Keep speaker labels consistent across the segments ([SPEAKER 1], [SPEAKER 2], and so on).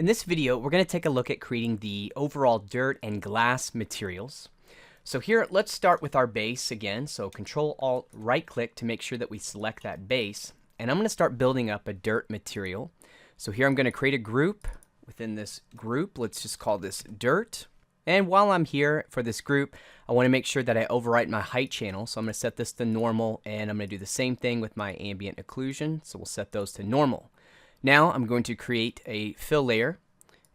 [SPEAKER 1] In this video, we're going to take a look at creating the overall dirt and glass materials. So here, let's start with our base again. So Control-Alt, right-click to make sure that we select that base. And I'm going to start building up a dirt material. So here I'm going to create a group. Within this group, let's just call this dirt. And while I'm here for this group, I want to make sure that I overwrite my height channel. So I'm going to set this to normal, and I'm going to do the same thing with my ambient occlusion. So we'll set those to normal. Now I'm going to create a fill layer,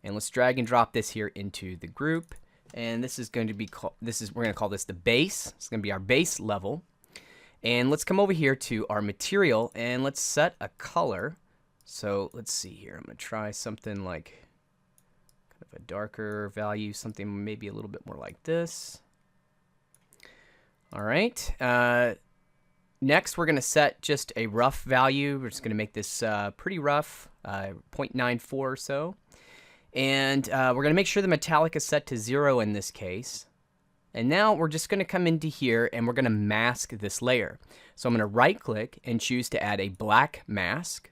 [SPEAKER 1] and let's drag and drop this here into the group. And this is going to be we're going to call this the base. It's going to be our base level. And let's come over here to our material and let's set a color. So let's see here. I'm going to try something like kind of a darker value, something maybe a little bit more like this. All right. Next, we're going to set just a rough value. We're just going to make this pretty rough, 0.94 or so. And we're going to make sure the metallic is set to 0 in this case. And now we're just going to come into here and we're going to mask this layer. So I'm going to right click and choose to add a black mask.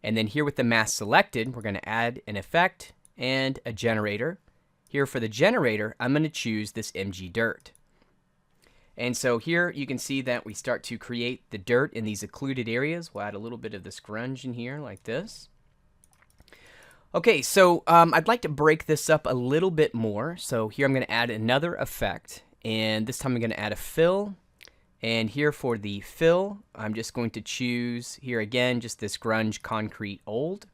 [SPEAKER 1] And then here with the mask selected, we're going to add an effect and a generator. Here for the generator, I'm going to choose this MG Dirt. And so here you can see that we start to create the dirt in these occluded areas. We'll add a little bit of this grunge in here like this. Okay, so I'd like to break this up a little bit more. So here I'm going to add another effect, and this time I'm going to add a fill. And here for the fill, I'm just going to choose here again just this grunge concrete old.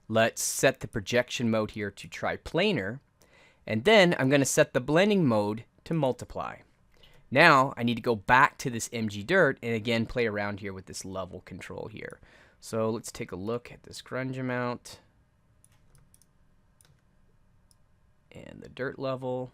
[SPEAKER 1] Let's set the projection mode here to triplanar, and then I'm going to set the blending mode to multiply. Now I need to go back to this MG Dirt and again play around here with this level control here. So let's take a look at this grunge amount and the dirt level.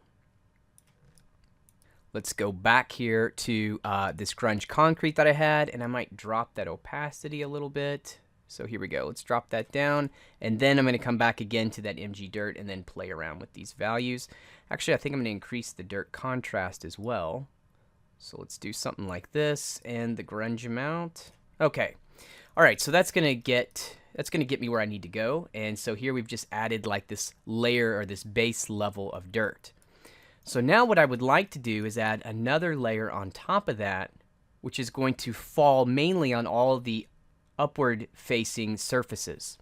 [SPEAKER 1] Let's go back here to this grunge concrete that I had, and I might drop that opacity a little bit. So here we go. Let's drop that down, and then I'm going to come back again to that MG Dirt and then play around with these values. Actually, I think I'm going to increase the dirt contrast as well. So let's do something like this, and the grunge amount. Okay. All right, so that's going to get me where I need to go. And so here we've just added like this layer or this base level of dirt. So now what I would like to do is add another layer on top of that, which is going to fall mainly on all of the upward facing surfaces.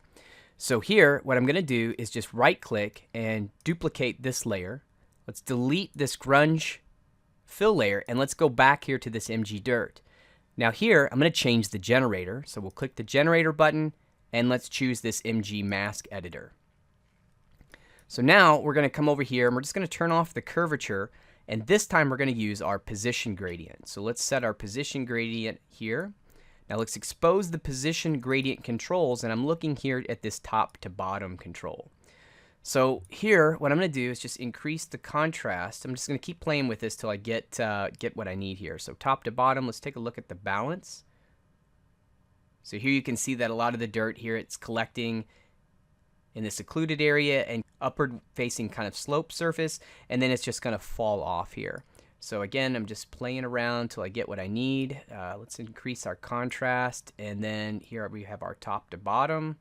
[SPEAKER 1] So here, what I'm going to do is just right click and duplicate this layer. Let's delete this grunge fill layer, and let's go back here to this MG Dirt. Now here, I'm going to change the generator. So we'll click the generator button, and let's choose this MG Mask Editor. So now we're going to come over here, and we're just going to turn off the curvature, and this time we're going to use our position gradient. So let's set our position gradient here. Now let's expose the position gradient controls, and I'm looking here at this top to bottom control. So here, what I'm going to do is just increase the contrast. I'm just going to keep playing with this till I get what I need here. So top to bottom, let's take a look at the balance. So here you can see that a lot of the dirt here, it's collecting in this occluded area and upward facing kind of slope surface, and then it's just going to fall off here. So again, I'm just playing around till I get what I need. Let's increase our contrast, and then here we have our top to bottom.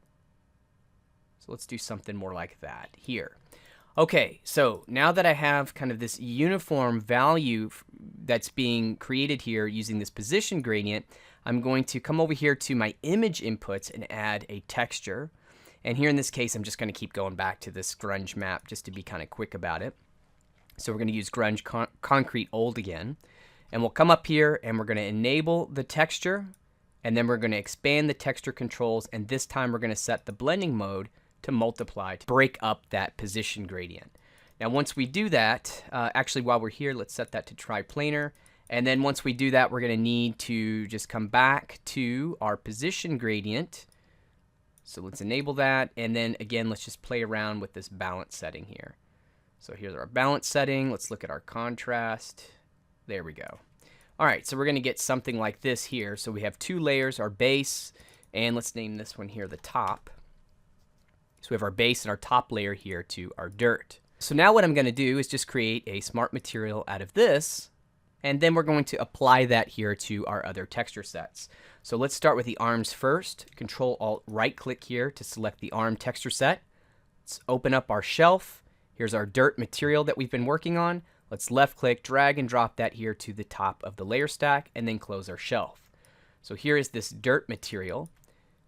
[SPEAKER 1] So let's do something more like that here. Okay, so now that I have kind of this uniform value that's being created here using this position gradient, I'm going to come over here to my image inputs and add a texture. And here in this case, I'm just going to keep going back to this grunge map just to be kind of quick about it. So we're going to use grunge concrete old again. And we'll come up here and we're going to enable the texture. And then we're going to expand the texture controls. And this time we're going to set the blending mode to multiply to break up that position gradient. Now once we do that, actually while we're here, let's set that to triplanar. And then once we do that, we're going to need to just come back to our position gradient. So let's enable that, and then again, let's just play around with this balance setting here. So here's our balance setting. Let's look at our contrast. There we go. All right, so we're going to get something like this here. So we have two layers, our base, and let's name this one here the top. So we have our base and our top layer here to our dirt. So now what I'm going to do is just create a smart material out of this, and then we're going to apply that here to our other texture sets. So let's start with the arms first. Control-Alt right click here to select the arm texture set. Let's open up our shelf. Here's our dirt material that we've been working on. Let's left click, drag and drop that here to the top of the layer stack, and then close our shelf. So here is this dirt material.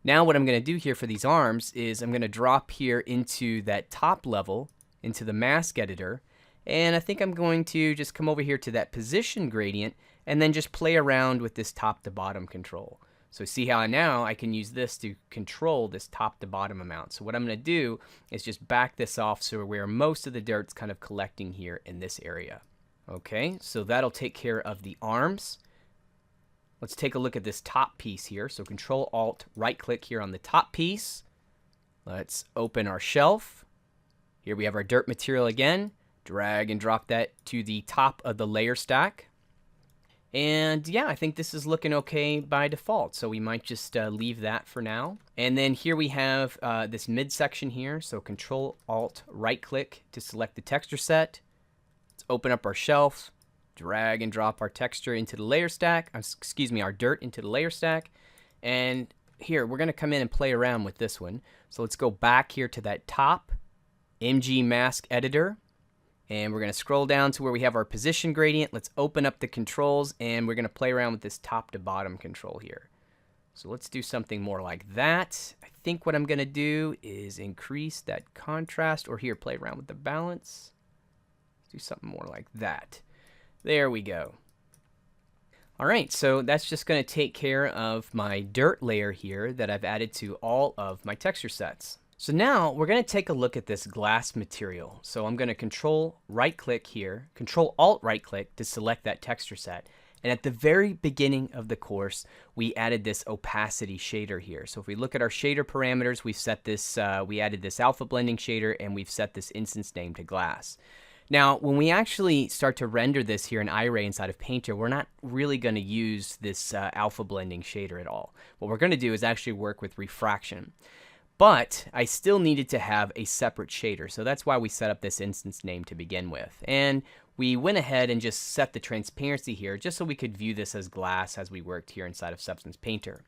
[SPEAKER 1] Now what I'm going to do here for these arms is I'm going to drop here into that top level, into the mask editor, and I think I'm going to just come over here to that position gradient and then just play around with this top to bottom control. So see how now I can use this to control this top to bottom amount. So what I'm going to do is just back this off so where most of the dirt's kind of collecting here in this area. Okay, so that'll take care of the arms. Let's take a look at this top piece here. So Control Alt right click here on the top piece. Let's open our shelf. Here we have our dirt material again. Drag and drop that to the top of the layer stack. And yeah, I think this is looking okay by default, so we might just leave that for now. And then here we have this midsection here, so Control Alt right click to select the texture set. Let's open up our shelf, drag and drop our texture into the layer stack, our dirt into the layer stack. And here, we're gonna come in and play around with this one. So let's go back here to that top MG mask editor. And we're going to scroll down to where we have our position gradient. Let's open up the controls, and we're going to play around with this top to bottom control here. So let's do something more like that. I think what I'm going to do is increase that contrast, or here, play around with the balance. Let's do something more like that. There we go. All right, so that's just going to take care of my dirt layer here that I've added to all of my texture sets. So now we're going to take a look at this glass material. So I'm going to Control right click here, Control Alt right click to select that texture set. And at the very beginning of the course, we added this opacity shader here. So if we look at our shader parameters, we've set this, we added this alpha blending shader, and we've set this instance name to glass. Now, when we actually start to render this here in Iray inside of Painter, we're not really going to use this alpha blending shader at all. What we're going to do is actually work with refraction. But I still needed to have a separate shader, so that's why we set up this instance name to begin with. And we went ahead and just set the transparency here just so we could view this as glass as we worked here inside of Substance Painter.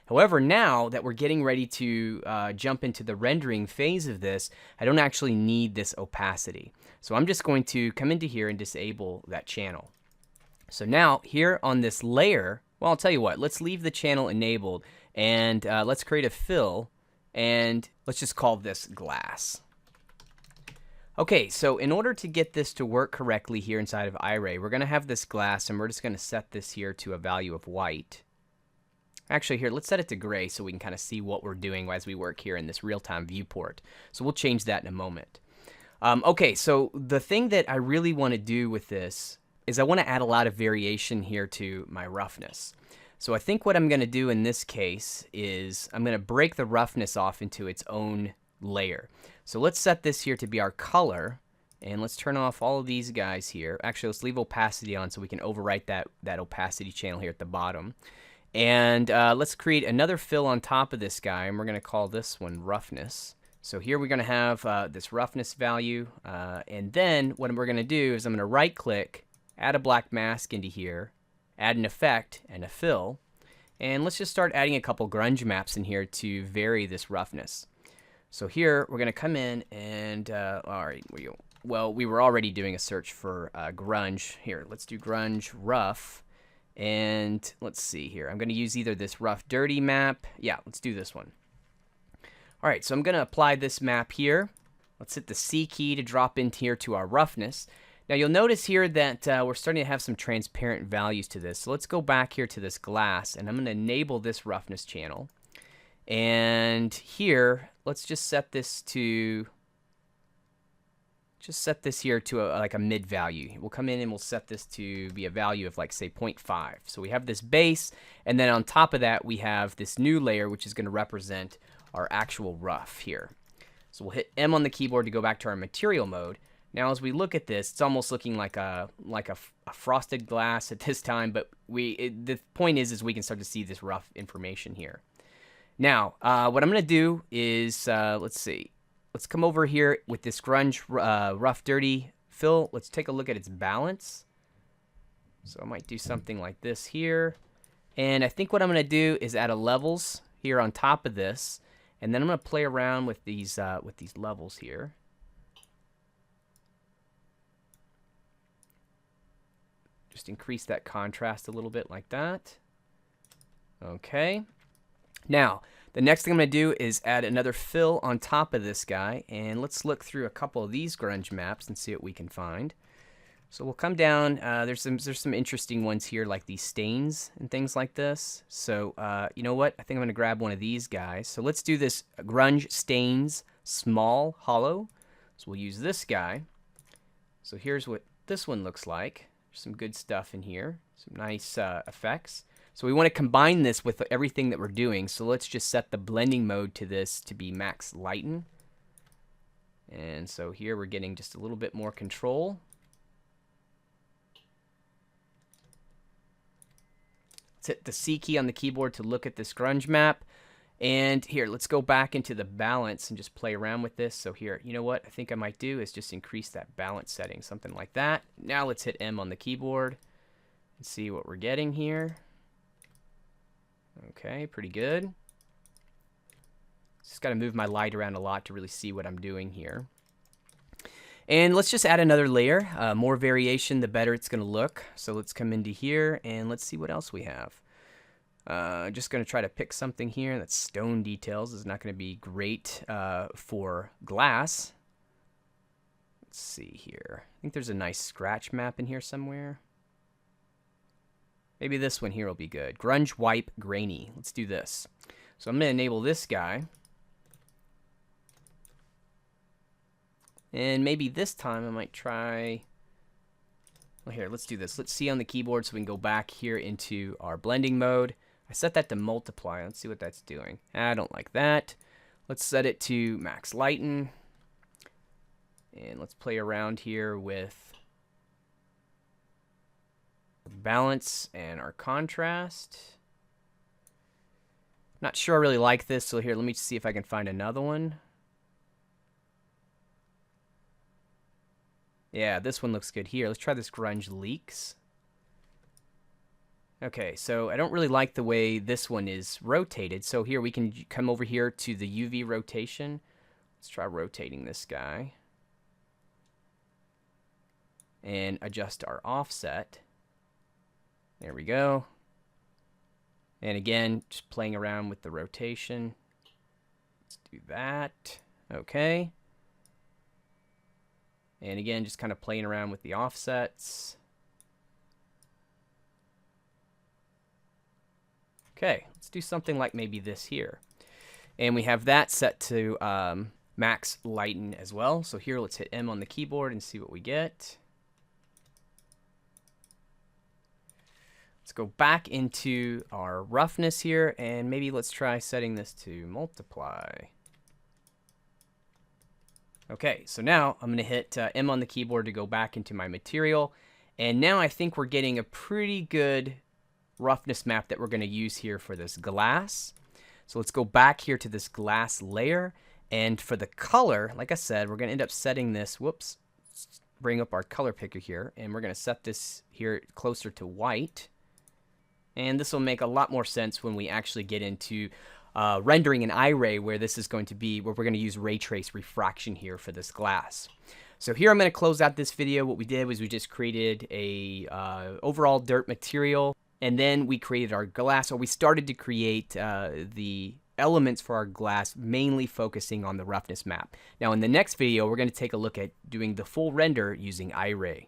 [SPEAKER 1] However, now that we're getting ready to jump into the rendering phase of this, I don't actually need this opacity. So I'm just going to come into here and disable that channel. So now here on this layer, well, I'll tell you what, let's leave the channel enabled and let's create a fill. And let's just call this glass. Okay, so in order to get this to work correctly here inside of Iray, we're going to have this glass, and we're just going to set this here to a value of white. Actually, here, let's set it to gray so we can kind of see what we're doing as we work here in this real-time viewport. So we'll change that in a moment. Okay, so the thing that I really want to do with this is I want to add a lot of variation here to my roughness. So I think what I'm going to do in this case is I'm going to break the roughness off into its own layer. So let's set this here to be our color, and let's turn off all of these guys here. Actually, let's leave opacity on so we can overwrite that opacity channel here at the bottom. And let's create another fill on top of this guy, and we're going to call this one roughness. So here we're going to have this roughness value, and then what we're going to do is I'm going to right click, add a black mask into here, add an effect and a fill, and let's just start adding a couple grunge maps in here to vary this roughness. So here we're going to come in and all right, we were already doing a search for grunge. Here, let's do grunge rough, and let's see here. I'm going to use either this rough dirty map. Yeah, let's do this one. All right, so I'm going to apply this map here. Let's hit the C key to drop into here to our roughness. Now you'll notice here that we're starting to have some transparent values to this. So let's go back here to this glass, and I'm going to enable this roughness channel. And here, let's just set this to like a mid value. We'll come in and we'll set this to be a value of like say 0.5. So we have this base, and then on top of that we have this new layer which is going to represent our actual rough here. So we'll hit M on the keyboard to go back to our material mode. Now, as we look at this, it's almost looking like a frosted glass at this time, but the point is we can start to see this rough information here. Now, what I'm going to do is, let's see, let's come over here with this grunge rough dirty fill. Let's take a look at its balance. So I might do something like this here, and I think what I'm going to do is add a levels here on top of this. And then I'm going to play around with these levels here. Just increase that contrast a little bit like that. Okay. Now, the next thing I'm going to do is add another fill on top of this guy. And let's look through a couple of these grunge maps and see what we can find. So we'll come down. There's some interesting ones here, like these stains and things like this. So you know what? I think I'm going to grab one of these guys. So let's do this Grunge Stains Small Hollow. So we'll use this guy. So here's what this one looks like. There's some good stuff in here. Some nice effects. So we want to combine this with everything that we're doing. So let's just set the blending mode to this to be max lighten. And so here we're getting just a little bit more control. Hit the C key on the keyboard to look at this grunge map. And here, let's go back into the balance and just play around with this. So here, you know what I think I might do is just increase that balance setting, something like that. Now let's hit M on the keyboard and see what we're getting here. Okay, pretty good. Just got to move my light around a lot to really see what I'm doing here. And let's just add another layer. More variation, the better it's going to look. So let's come into here and let's see what else we have. Just going to try to pick something here. That's stone details. Is not going to be great for glass. Let's see here. I think there's a nice scratch map in here somewhere. Maybe this one here will be good. Grunge Wipe Grainy. Let's do this. So I'm going to enable this guy. And maybe this time I might try, well here, let's do this. Let's see on the keyboard so we can go back here into our blending mode. I set that to multiply. Let's see what that's doing. I don't like that. Let's set it to max lighten. And let's play around here with balance and our contrast. Not sure I really like this, so here, let me see if I can find another one. Yeah, this one looks good here. Let's try this Grunge Leaks. Okay, so I don't really like the way this one is rotated. So here we can come over here to the UV rotation. Let's try rotating this guy. And adjust our offset. There we go. And again, just playing around with the rotation. Let's do that. Okay. And again, just kind of playing around with the offsets. Okay, let's do something like maybe this here. And we have that set to max lighten as well. So here, let's hit M on the keyboard and see what we get. Let's go back into our roughness here, and maybe let's try setting this to multiply. Okay, so now I'm going to hit M on the keyboard to go back into my material. And now I think we're getting a pretty good roughness map that we're going to use here for this glass. So let's go back here to this glass layer. And for the color, like I said, we're going to end up setting this, whoops, bring up our color picker here. And we're going to set this here closer to white. And this will make a lot more sense when we actually get into rendering an iRay, where this is going to be, where we're going to use ray trace refraction here for this glass. So here I'm going to close out this video. What we did was we just created a overall dirt material, and then we created our glass, or we started to create the elements for our glass, mainly focusing on the roughness map. Now in the next video, we're going to take a look at doing the full render using iRay.